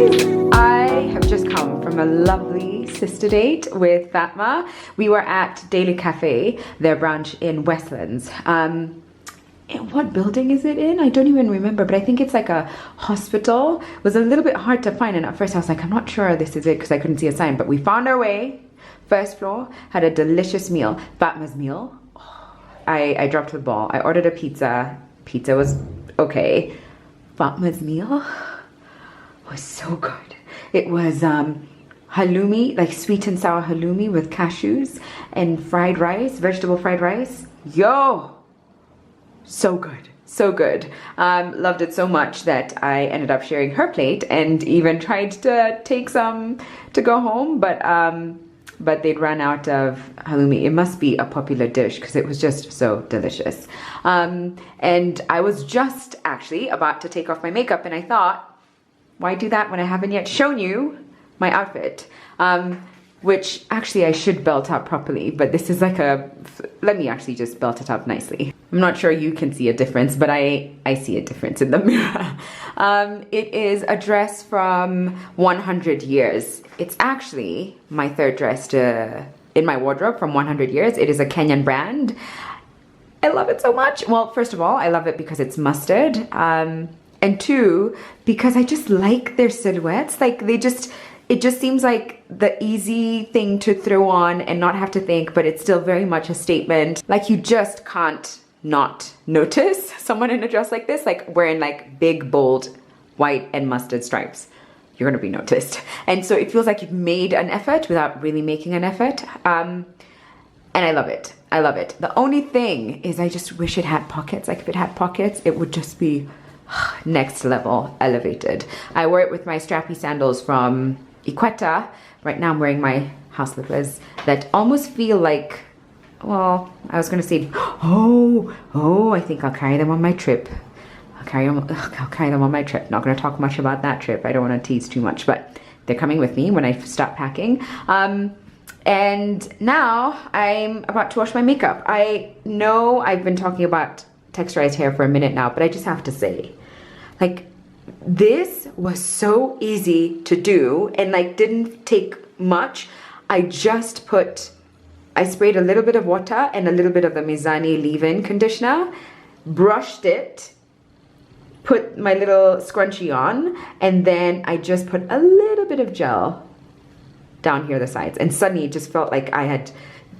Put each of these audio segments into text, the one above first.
guys, I have just come from a lovely sister date with Fatma. We were at Daily Café, their branch in Westlands. What building is it in? I don't even remember, but I think it's like a hospital. It was a little bit hard to find, and at first I was like, I'm not sure this is it because I couldn't see a sign, but we found our way. First floor, had a delicious meal. Fatma's meal. I dropped the ball. I ordered a pizza. Pizza was okay. Fatma's meal was so good. It was halloumi, like sweet and sour halloumi with cashews and fried rice, vegetable fried rice. Yo, so good, so good. Loved it so much that I ended up sharing her plate and even tried to take some to go home, but they'd run out of halloumi. It must be a popular dish because it was just so delicious. And I was just actually about to take off my makeup, and I thought, why do that when I haven't yet shown you my outfit? Which actually I should belt up properly, but this is like let me actually just belt it up nicely. I'm not sure you can see a difference, but I see a difference in the mirror. It is a dress from 100 Years. It's actually my third dress in my wardrobe from 100 Years. It is a Kenyan brand. I love it so much. Well, first of all, I love it because it's mustard. And two, because I just like their silhouettes. Like it just seems like the easy thing to throw on and not have to think, but it's still very much a statement. Like you just can't not notice someone in a dress like this, like wearing like big, bold, white and mustard stripes. You're gonna be noticed. And so it feels like you've made an effort without really making an effort. And I love it. I love it. The only thing is I just wish it had pockets. Like if it had pockets, it would just be next level elevated. I wore it with my strappy sandals from Ikweta. Right now I'm wearing my house slippers that almost feel like, well, I was gonna say, I think I'll carry them on my trip. I'll carry them on my trip. Not gonna talk much about that trip. I don't wanna tease too much, but they're coming with me when I stop packing. And now I'm about to wash my makeup. I know I've been talking about texturized hair for a minute now, but I just have to say, like, this was so easy to do and like didn't take much. I sprayed a little bit of water and a little bit of the Mizani leave-in conditioner, brushed it, put my little scrunchie on, and then I just put a little bit of gel down here the sides, and suddenly it just felt like I had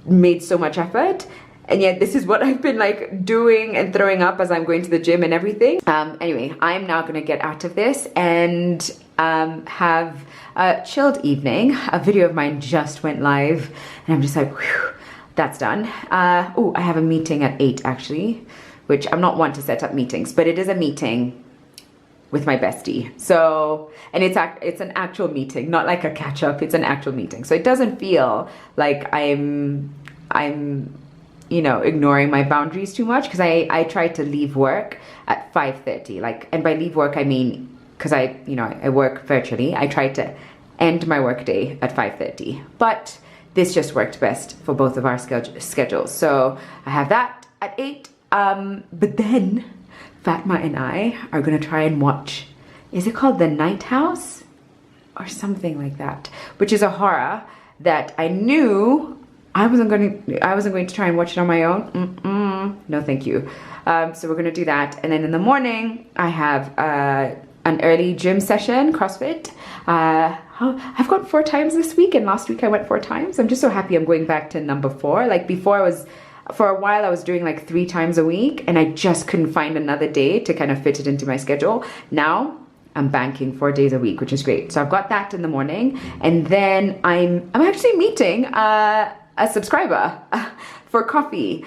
made so much effort. And yet this is what I've been like doing and throwing up as I'm going to the gym and everything. Anyway, I'm now gonna get out of this and have a chilled evening. A video of mine just went live and I'm just like, whew, that's done. Oh, I have a meeting at 8 actually, which I'm not one to set up meetings, but it is a meeting with my bestie. So, and it's an actual meeting, not like a catch up, it's an actual meeting. So it doesn't feel like I'm you know, ignoring my boundaries too much, because I try to leave work at 5:30. Like, and by leave work, I mean, because I work virtually, I try to end my work day at 5:30. But this just worked best for both of our schedules. So I have that at 8. But then Fatma and I are gonna try and watch, is it called The Night House? Or something like that, which is a horror that I knew I wasn't going to try and watch it on my own. No, thank you. So we're gonna do that, and then in the morning I have an early gym session, CrossFit. I've gone 4 times this week, and last week I went 4 times. I'm just so happy I'm going back to number 4. Like before, for a while I was doing like 3 times a week, and I just couldn't find another day to kind of fit it into my schedule. Now I'm banking 4 days a week, which is great. So I've got that in the morning, and then I'm actually meeting a subscriber for coffee.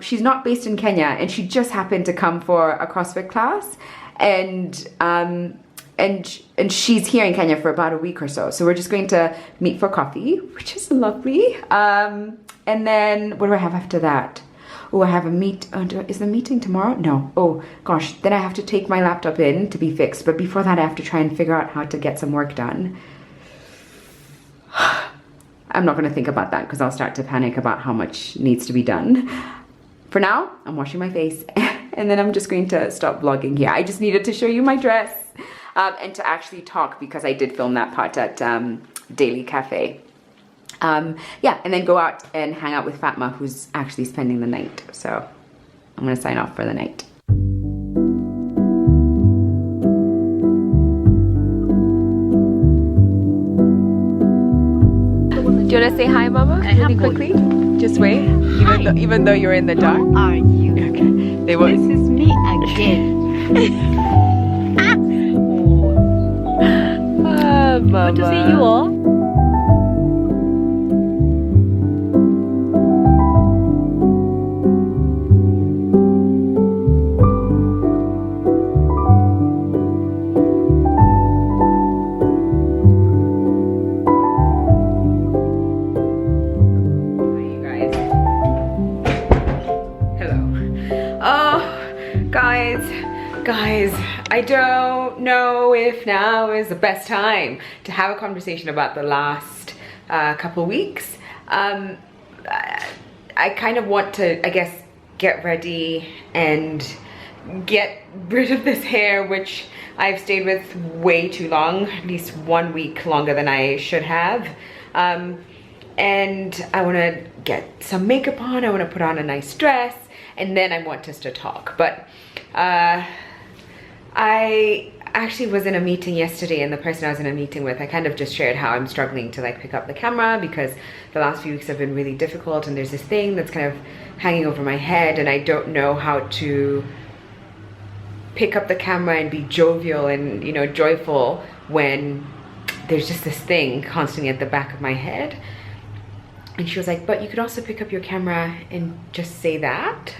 She's not based in Kenya, and she just happened to come for a CrossFit class, and she's here in Kenya for about a week or so. So we're just going to meet for coffee, which is lovely. And then what do I have after that? Oh, I have a is the meeting tomorrow? No. Oh gosh, then I have to take my laptop in to be fixed. But before that, I have to try and figure out how to get some work done. I'm not going to think about that because I'll start to panic about how much needs to be done. For now, I'm washing my face and then I'm just going to stop vlogging here. I just needed to show you my dress. and to actually talk, because I did film that part at Daily Café. Yeah, and then go out and hang out with Fatma, who's actually spending the night. So I'm gonna sign off for the night. Do you want to say hi, Mama? Really quickly? Just wait. Even though you're in the dark. How are you? Okay. They won't. This is me again. Mama. Good to see you all. Guys, I don't know if now is the best time to have a conversation about the last couple weeks. I kind of want to, I guess, get ready and get rid of this hair, which I've stayed with way too long, at least 1 week longer than I should have. And I want to get some makeup on, I want to put on a nice dress, and then I want us to talk. But I actually was in a meeting yesterday, and the person I was in a meeting with, I kind of just shared how I'm struggling to like pick up the camera because the last few weeks have been really difficult, and there's this thing that's kind of hanging over my head, and I don't know how to pick up the camera and be jovial and, you know, joyful when there's just this thing constantly at the back of my head. And she was like, but you could also pick up your camera and just say that.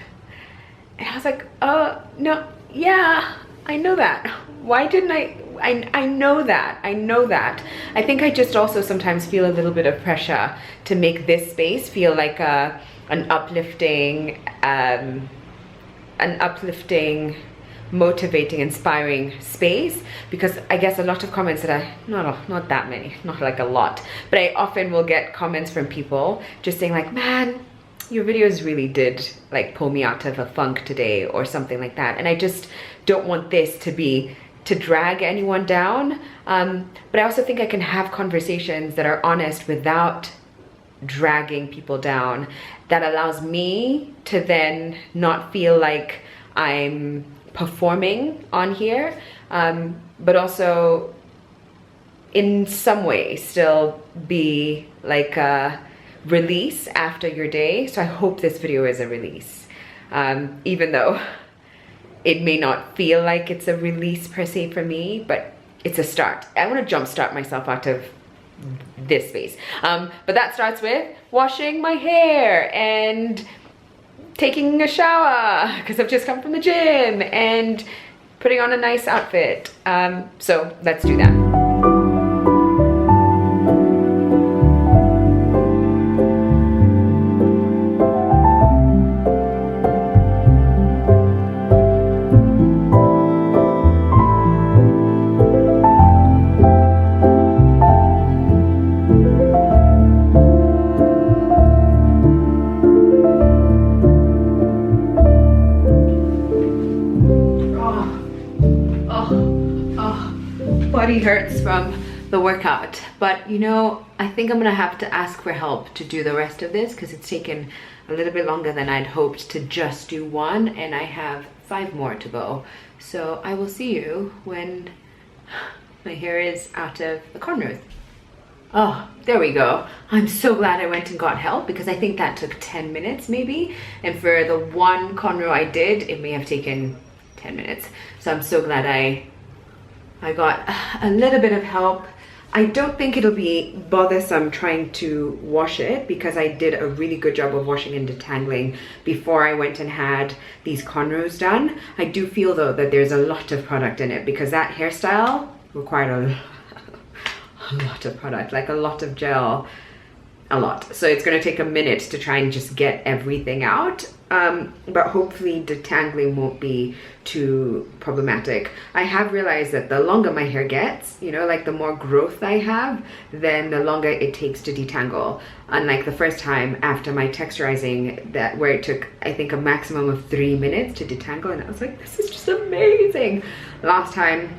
And I was like, no, yeah, I know that. Why didn't I know that. I think I just also sometimes feel a little bit of pressure to make this space feel like an uplifting, motivating, inspiring space, because I guess a lot of comments that not that many, not like a lot, but I often will get comments from people just saying like, man, your videos really did like pull me out of a funk today, or something like that. And I just don't want this to drag anyone down, but I also think I can have conversations that are honest without dragging people down, that allows me to then not feel like I'm performing on here, but also in some way still be like a release after your day. So I hope this video is a release, even though it may not feel like it's a release per se for me, but it's a start. I want to jumpstart myself out of this space, but that starts with washing my hair and taking a shower because I've just come from the gym, and putting on a nice outfit. So let's do that. Body hurts from the workout, but you know, I think I'm gonna have to ask for help to do the rest of this because it's taken a little bit longer than I'd hoped to just do one, and I have 5 more to go. So I will see you when my hair is out of the cornrows. Oh, there we go. I'm so glad I went and got help, because I think that took 10 minutes maybe, and for the one cornrow I did, it may have taken 10 minutes. So I'm so glad I got a little bit of help. I don't think it'll be bothersome trying to wash it, because I did a really good job of washing and detangling before I went and had these cornrows done. I do feel though that there's a lot of product in it, because that hairstyle required a lot of product, like a lot of gel, a lot. So it's going to take a minute to try and just get everything out, but hopefully detangling won't be too problematic. I have realized that the longer my hair gets, you know, like the more growth I have, then the longer it takes to detangle. Unlike the first time after my texturizing, that where it took, I think, a maximum of 3 minutes to detangle, and I was like, this is just amazing. Last time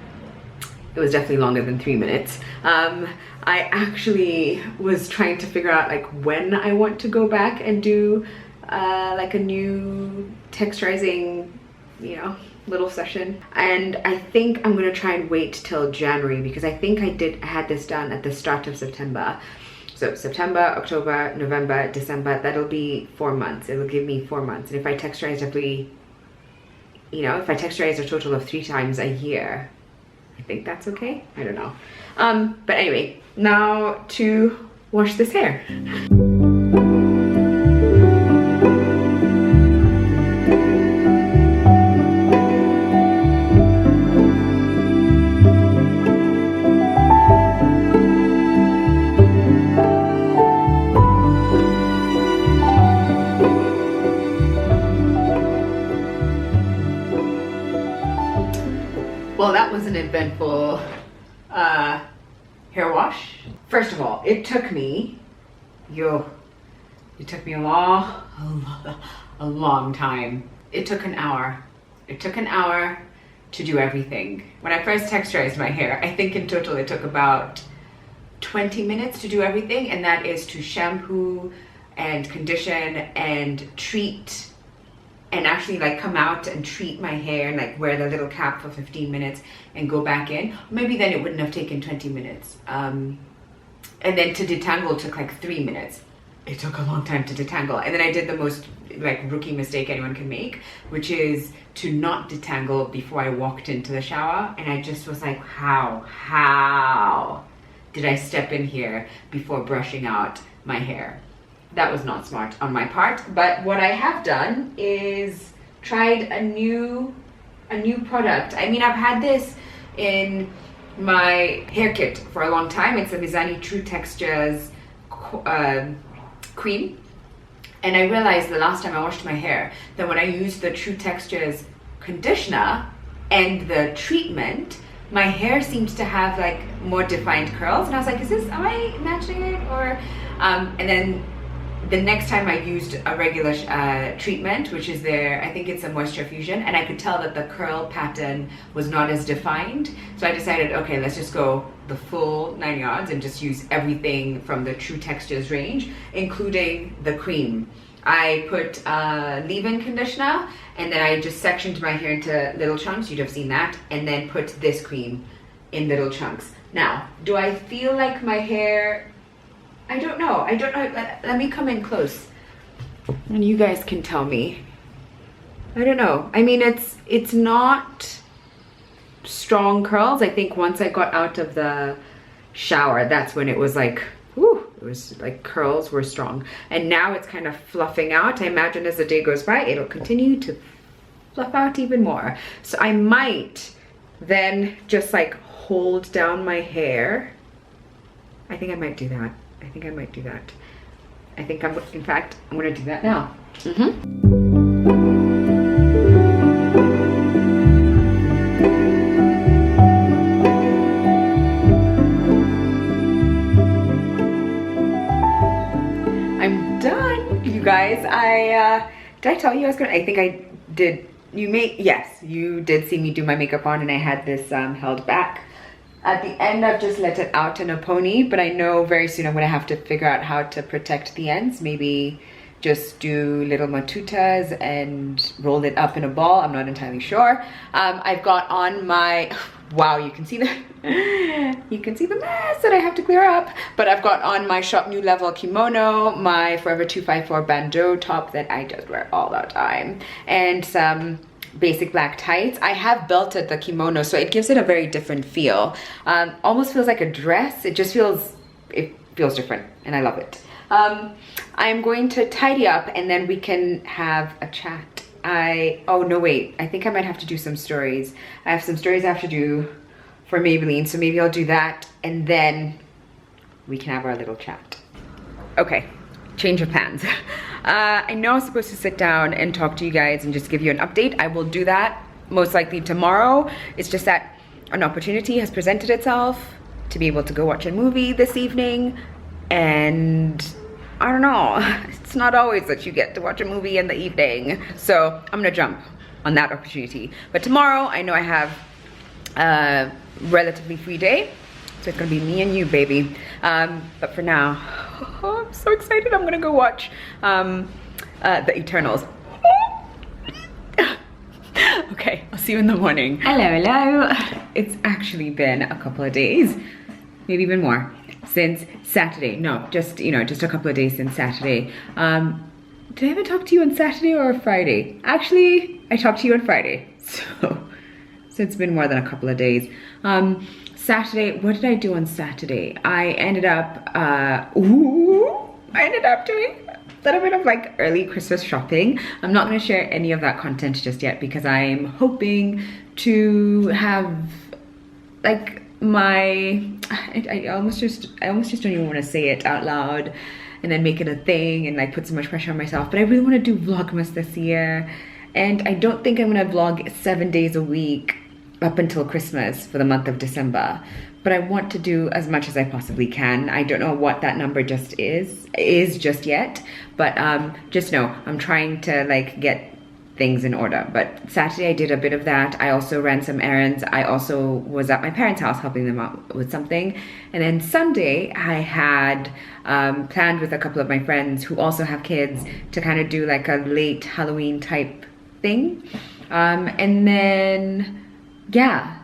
it was definitely longer than 3 minutes. I actually was trying to figure out like when I want to go back and do like a new texturizing, you know, little session. And I think I'm gonna try and wait till January, because I think I had this done at the start of September. So September, October, November, December, that'll be 4 months. It'll give me 4 months. And if I texturize every, you know, if I texturize a total of 3 times a year, I think that's okay. I don't know. But anyway, now to wash this hair. Well, that was an eventful hair wash. First of all, it took me, it took me a long time. It took an hour. It took an hour to do everything. When I first texturized my hair, I think in total it took about 20 minutes to do everything, and that is to shampoo and condition and treat, and actually like come out and treat my hair and like wear the little cap for 15 minutes and go back in. Maybe then it wouldn't have taken 20 minutes. And then to detangle took like 3 minutes. It took a long time to detangle. And then I did the most like rookie mistake anyone can make, which is to not detangle before I walked into the shower. And I just was like, how did I step in here before brushing out my hair? That was not smart on my part. But what I have done is tried a new product. I mean, I've had this in my hair kit for a long time. It's a Mizani True Textures cream. And I realized the last time I washed my hair that when I used the True Textures conditioner and the treatment, my hair seems to have like more defined curls. And I was like, am I imagining it? Or, and then the next time I used a regular treatment, which is I think it's a moisture fusion, and I could tell that the curl pattern was not as defined. So I decided, okay, let's just go the full 9 yards and just use everything from the True Textures range, including the cream. I put leave-in conditioner, and then I just sectioned my hair into little chunks. You'd have seen that. And then put this cream in little chunks. Now, do I feel like my hair... I don't know. Let me come in close and you guys can tell me. I don't know. I mean, it's not strong curls. I think once I got out of the shower, that's when it was like, whew, it was like curls were strong. And now it's kind of fluffing out. I imagine as the day goes by, it'll continue to fluff out even more. So I might then just like hold down my hair. I think I might do that. In fact, I'm gonna do that now. I'm done, you guys. Did I tell you I was gonna, I think I did. Yes, you did see me do my makeup on, and I had this held back. At the end, I've just let it out in a pony, but I know very soon I'm gonna have to figure out how to protect the ends. Maybe just do little matutas and roll it up in a ball. I'm not entirely sure. I've got on my, wow, you can see the mess that I have to clear up. But I've got on my Shop New Level kimono, my Forever 254 bandeau top that I just wear all the time, and some basic black tights. I have belted the kimono, so it gives it a very different feel. Almost feels like a dress. It feels different, and I love it. I'm going to tidy up, and then we can have a chat. Oh no, wait, I think I might have to do some stories. I have some stories I have to do for Maybelline, so maybe I'll do that, and then we can have our little chat. Okay, change of plans. I know I was supposed to sit down and talk to you guys and just give you an update. I will do that most likely tomorrow. It's just that an opportunity has presented itself to be able to go watch a movie this evening, and I don't know, it's not always that you get to watch a movie in the evening. So I'm gonna jump on that opportunity. But tomorrow, I know I have relatively free day. So it's gonna be me and you, baby. But for now, I'm so excited. I'm gonna go watch The Eternals. Okay, I'll see you in the morning. Hello. It's actually been a couple of days, maybe even more, since Saturday. No, just, you know, just a couple of days since Saturday. Did I ever talk to you on Saturday or Friday? Actually, I talked to you on Friday. So it's been more than a couple of days. Saturday, what did I do on Saturday? I ended up doing a little bit of like early Christmas shopping. I'm not going to share any of that content just yet because I'm hoping to have like I almost just don't even want to say it out loud and then make it a thing and like put so much pressure on myself. But I really want to do Vlogmas this year, and I don't think I'm going to vlog 7 days a week up until Christmas for the month of December. But I want to do as much as I possibly can. I don't know what that number just is just yet, but just know I'm trying to like get things in order. But Saturday I did a bit of that. I also ran some errands. I also was at my parents' house helping them out with something. And then Sunday I had planned with a couple of my friends who also have kids to kind of do like a late Halloween type thing. And then, yeah,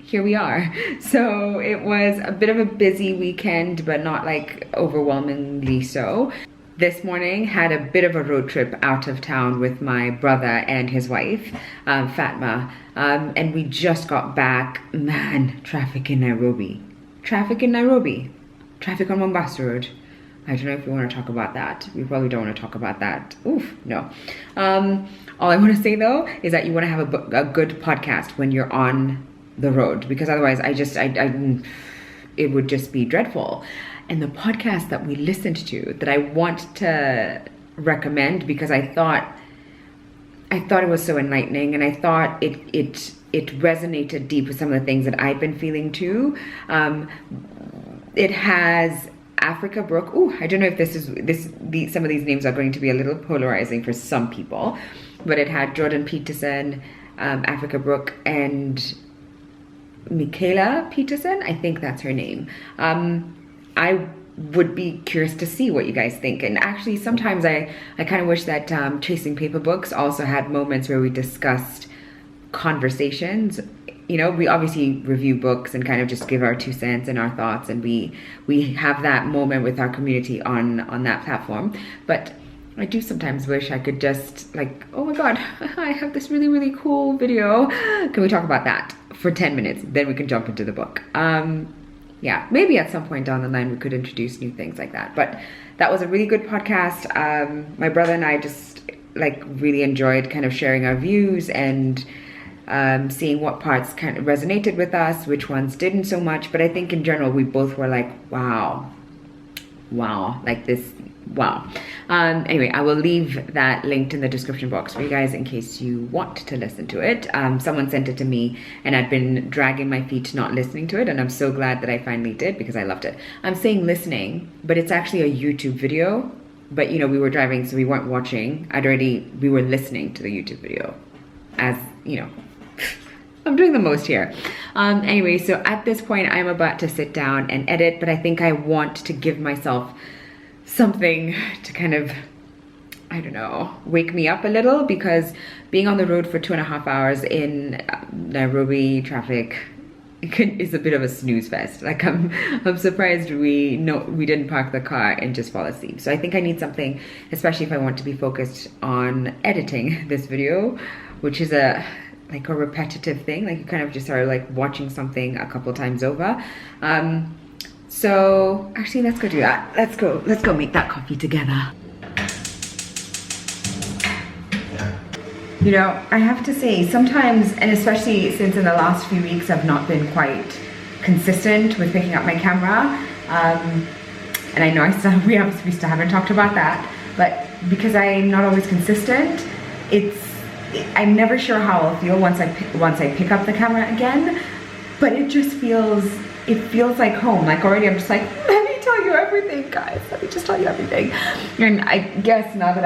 here we are. So it was a bit of a busy weekend, but not like overwhelmingly so. This morning had a bit of a road trip out of town with my brother and his wife, Fatma, and we just got back. Man, traffic in Nairobi. Traffic on Mombasa Road. I don't know if we want to talk about that. We probably don't want to talk about that. Oof, no. All I want to say though is that you want to have a good podcast when you're on the road, because otherwise it would just be dreadful. And the podcast that we listened to that I want to recommend, because I thought it was so enlightening, and I thought it resonated deep with some of the things that I've been feeling too. It has Africa Brooke. Ooh, I don't know if some of these names are going to be a little polarizing for some people, but it had Jordan Peterson, Africa Brooke, and Michaela Peterson. I think that's her name. I would be curious to see what you guys think. And actually, sometimes I kind of wish that Chasing Paper Books also had moments where we discussed conversations. You know, we obviously review books and kind of just give our 2 cents and our thoughts, and we have that moment with our community on that platform. But I do sometimes wish I could just like, oh my God, I have this really, really cool video. Can we talk about that for 10 minutes? Then we can jump into the book. Yeah, maybe at some point down the line we could introduce new things like that. But that was a really good podcast. My brother and I just like really enjoyed kind of sharing our views and seeing what parts kind of resonated with us, which ones didn't so much. But I think in general we both were like, wow, like this, wow. Anyway, I will leave that linked in the description box for you guys in case you want to listen to it. Someone sent it to me and I'd been dragging my feet not listening to it, and I'm so glad that I finally did because I loved it. I'm saying listening, but it's actually a YouTube video. But you know, we were driving, so we weren't watching. We were listening to the YouTube video, as you know. I'm doing the most here. Anyway, so at this point I'm about to sit down and edit, but I think I want to give myself something to kind of, I don't know, wake me up a little, because being on the road for 2.5 hours in Nairobi traffic is a bit of a snooze fest. Like I'm surprised we didn't park the car and just fall asleep. So I think I need something, especially if I want to be focused on editing this video, which is like a repetitive thing. Like you kind of just are like watching something a couple times over. So actually, let's go do that. Let's go make that coffee together. You know, I have to say sometimes, and especially since in the last few weeks I've not been quite consistent with picking up my camera, and I know we still haven't talked about that, but because I'm not always consistent, I'm never sure how I'll feel once I pick up the camera again. But it just feels like home. Like already I'm just like, let me tell you everything, guys. Let me just tell you everything. And I guess now that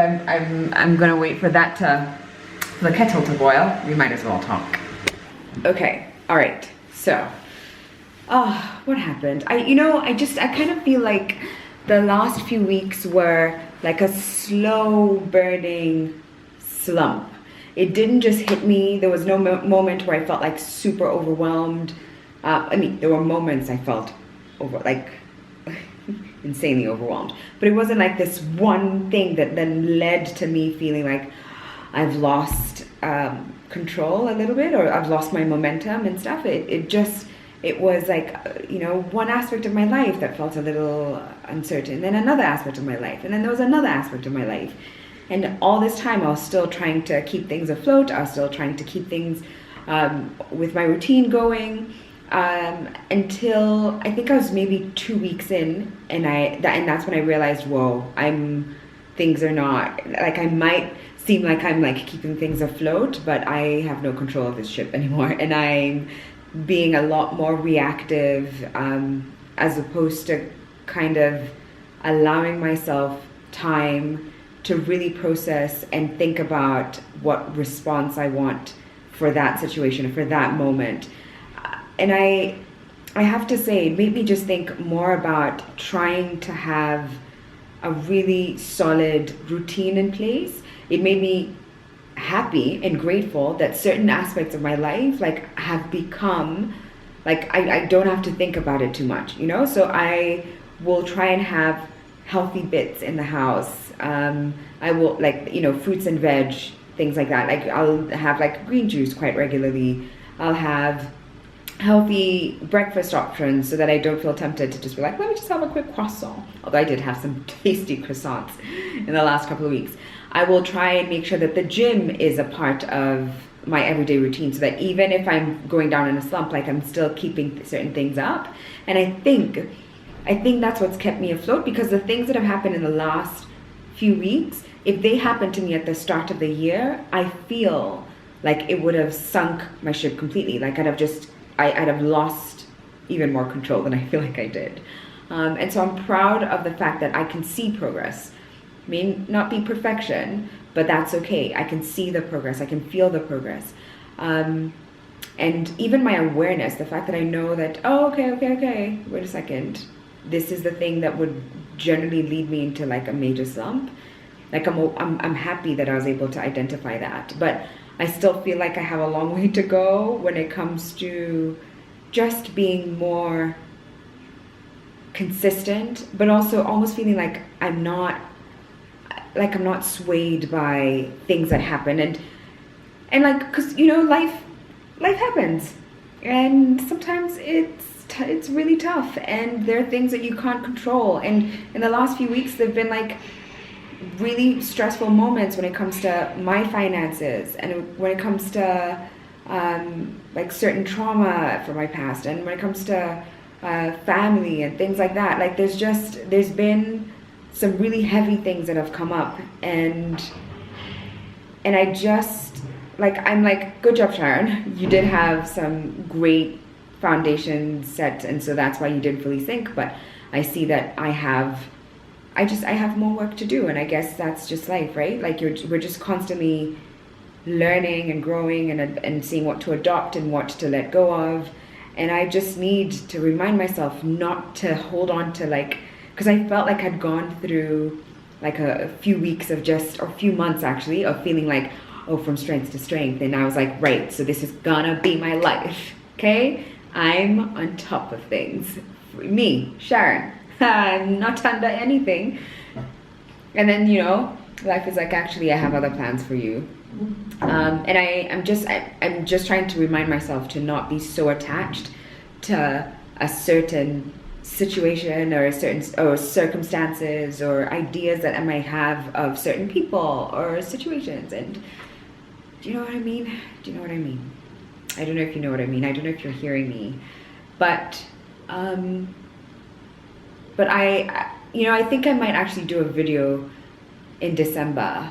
I'm gonna wait for the kettle to boil, we might as well talk. Okay, all right. So, what happened? I kind of feel like the last few weeks were like a slow burning slump. It didn't just hit me. There was no moment where I felt like super overwhelmed. There were moments I felt insanely overwhelmed, but it wasn't like this one thing that then led to me feeling like I've lost control a little bit, or I've lost my momentum and stuff. It was like, one aspect of my life that felt a little uncertain, then another aspect of my life, and then there was another aspect of my life. And all this time I was still trying to keep things afloat. I was still trying to keep things with my routine going, until I think I was maybe 2 weeks in, and that's when I realized, whoa, things are not, like, I might seem like I'm like keeping things afloat, but I have no control of this ship anymore, and I'm being a lot more reactive, as opposed to kind of allowing myself time to really process and think about what response I want for that situation, for that moment. And I have to say, it made me just think more about trying to have a really solid routine in place. It made me happy and grateful that certain aspects of my life like have become like I don't have to think about it too much, so I will try and have healthy bits in the house. I will, like, fruits and veg, things like that. Like, I'll have like green juice quite regularly. I'll have healthy breakfast options so that I don't feel tempted to just be like, let me just have a quick croissant. Although I did have some tasty croissants in the last couple of weeks. I will try and make sure that the gym is a part of my everyday routine, so that even if I'm going down in a slump, like, I'm still keeping certain things up. And I think that's what's kept me afloat, because the things that have happened in the last few weeks, if they happened to me at the start of the year, I feel like it would have sunk my ship completely. Like, I'd have lost even more control than I feel like I did. And so I'm proud of the fact that I can see progress. May not be perfection, but that's okay. I can see the progress. I can feel the progress. And even my awareness, the fact that I know that, okay, wait a second. This is the thing that would generally lead me into like a major slump. Like, I'm happy that I was able to identify that. But I still feel like I have a long way to go when it comes to just being more consistent, but also almost feeling like I'm not swayed by things that happen, and like, because life happens, and sometimes it's really tough, and there are things that you can't control. And in the last few weeks, there've been like really stressful moments when it comes to my finances, and when it comes to like certain trauma from my past, and when it comes to family and things like that. Like, there's been some really heavy things that have come up, and I just I'm like, good job, Sharon, you did have some great foundation set, and so that's why you didn't fully sink. But I see that I have more work to do, and I guess that's just life, right? Like, we're just constantly learning and growing and seeing what to adopt and what to let go of. And I just need to remind myself not to hold on to, like, because I felt like I'd gone through like a few weeks of or a few months actually of feeling like, from strength to strength. And I was like, right, so this is gonna be my life, okay? I'm on top of things. Me, Sharon, I'm not under anything. And then, life is like, actually, I have other plans for you. And I'm just trying to remind myself to not be so attached to a certain situation or circumstances or ideas that I might have of certain people or situations. And do you know what I mean? I don't know if you know what I mean. I don't know if you're hearing me, but I think I might actually do a video in December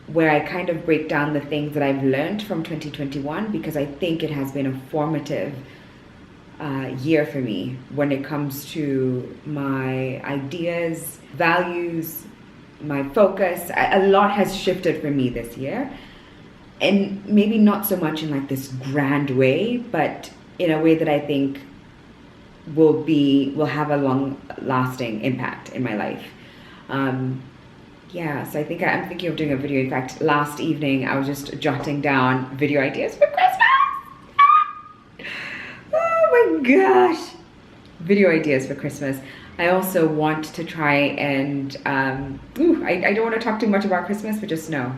where I kind of break down the things that I've learned from 2021, because I think it has been a formative year for me when it comes to my ideas, values, my focus. A lot has shifted for me this year, and maybe not so much in like this grand way, but in a way that I think will have a long-lasting impact in my life. Yeah, so I think I'm thinking of doing a video. In fact, last evening I was just jotting down video ideas for Christmas. Oh my gosh, video ideas for Christmas. I also want to try and I don't want to talk too much about Christmas, but just know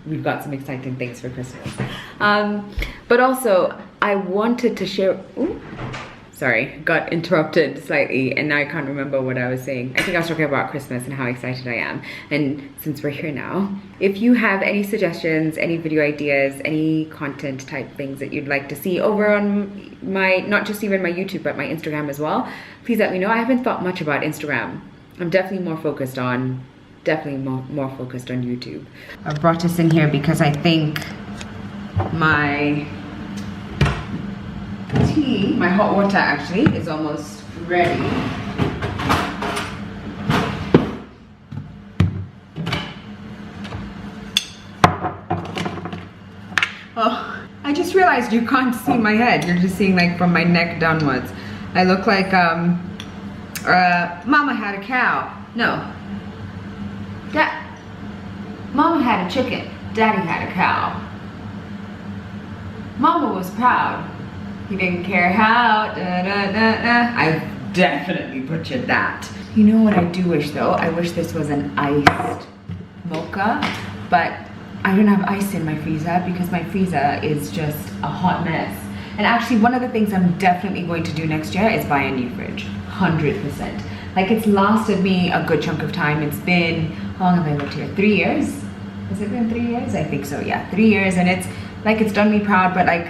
we've got some exciting things for Christmas. But also I wanted to share. Sorry, got interrupted slightly and now I can't remember what I was saying. I think I was talking about Christmas and how excited I am. And since we're here now, if you have any suggestions, any video ideas, any content type things that you'd like to see over on my, not just even my YouTube, but my Instagram as well, please let me know. I haven't thought much about Instagram. I'm definitely more focused on YouTube. I brought this in here because I think my tea, my hot water actually, is almost ready. Oh, I just realized you can't see my head. You're just seeing like from my neck downwards. I look like Mama had a cow. No. Mama had a chicken. Daddy had a cow. Mama was proud. He didn't care how, I definitely butchered that. You know what I do wish though? I wish this was an iced mocha, but I don't have ice in my freezer because my freezer is just a hot mess. And actually one of the things I'm definitely going to do next year is buy a new fridge, 100%. Like it's lasted me a good chunk of time. It's been, how long have I lived here? 3 years? Has it been 3 years? I think so, yeah, 3 years. And it's like, it's done me proud, but like,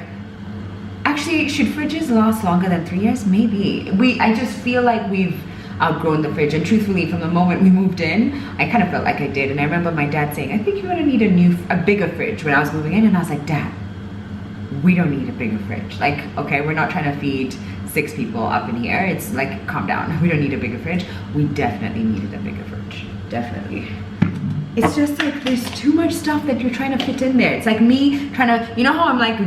actually, should fridges last longer than 3 years? Maybe. I just feel like we've outgrown the fridge, and truthfully, from the moment we moved in, I kind of felt like I did. And I remember my dad saying, I think you're gonna need a bigger fridge when I was moving in, and I was like, Dad, we don't need a bigger fridge. Like, okay, we're not trying to feed 6 people up in here. It's like, calm down. We don't need a bigger fridge. We definitely needed a bigger fridge. Definitely. It's just like there's too much stuff that you're trying to fit in there. It's like me trying to, you know how I'm like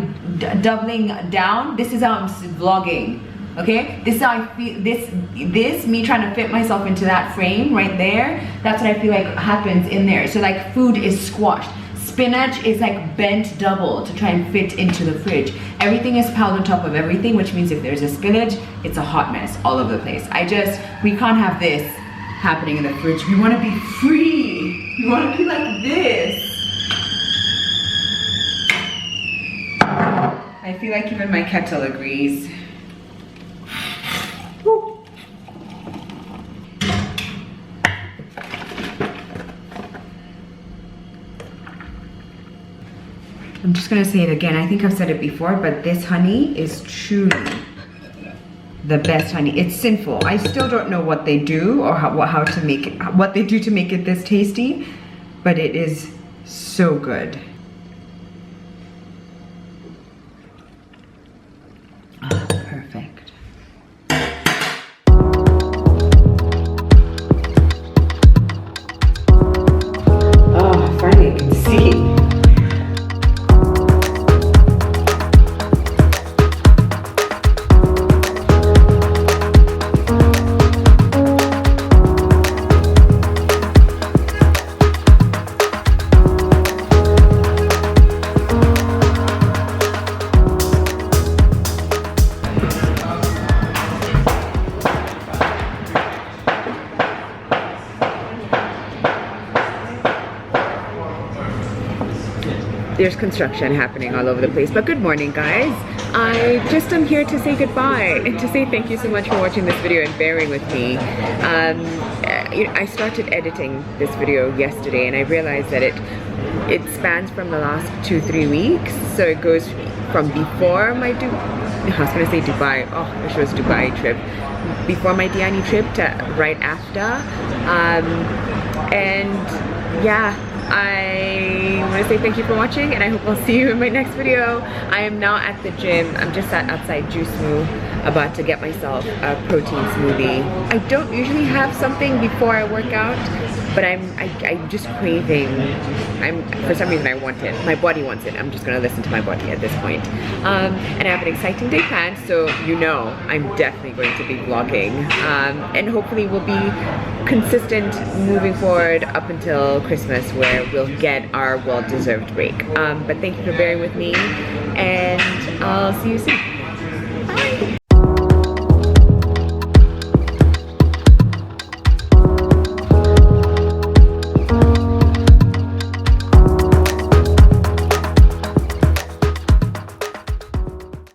doubling down? This is how I'm vlogging, okay? This is how I feel, this me trying to fit myself into that frame right there, that's what I feel like happens in there. So like food is squashed. Spinach is like bent double to try and fit into the fridge. Everything is piled on top of everything, which means if there's a spillage, it's a hot mess all over the place. We can't have this happening in the fridge. We want to be free. We want to be like this. I feel like even my kettle agrees. Woo. I'm just gonna say it again. I think I've said it before, but this honey is truly the best honey. It's sinful. I still don't know what they do or how to make it, what they do to make it this tasty, but it is so good. Oh, perfect. Oh, finally I can see. There's construction happening all over the place, but good morning guys. I just am here to say goodbye and to say thank you so much for watching this video and bearing with me. I started editing this video yesterday and I realized that it spans from the last 2-3 weeks, so it goes from before my Dubai, oh I wish it was Dubai trip, before my Diani trip to right after, and yeah, I want to say thank you for watching and I hope I'll see you in my next video. I am now at the gym. I'm just outside Juice Moo about to get myself a protein smoothie. I don't usually have something before I work out. but I'm just craving. For some reason I want it. My body wants it. I'm just gonna listen to my body at this point. And I have an exciting day planned, so you know I'm definitely going to be vlogging, and hopefully we'll be consistent moving forward up until Christmas, where we'll get our well-deserved break. But thank you for bearing with me, and I'll see you soon.